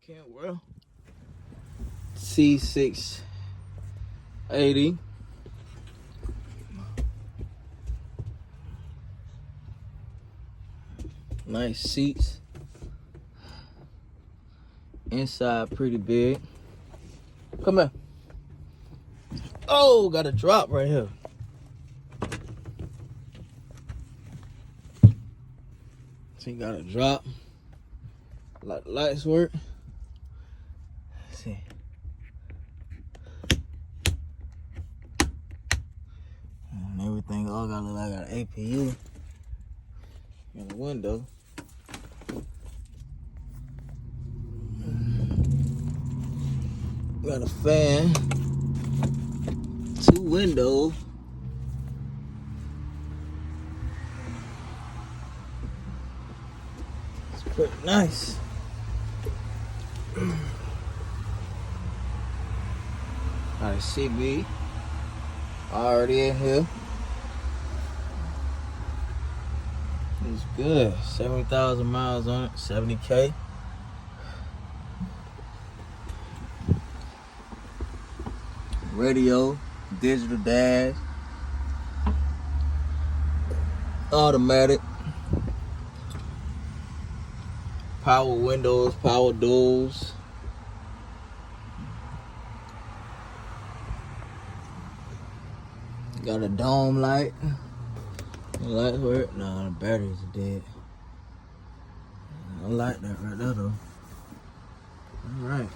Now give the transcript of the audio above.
Kenworth C680. Nice seats. Inside pretty big. Come here. Oh, got a drop right here. So you got a drop. Lights work. Let's see. And everything all got look like I got an APU in the window. Got a fan, 2 windows. It's pretty nice. Got a CB already in here. It's good. 70,000 miles on it, 70K. Radio, digital dash, automatic, power windows, power doors. Got a dome light. The lights work. No, the batteries are dead. I like that right there though. All right.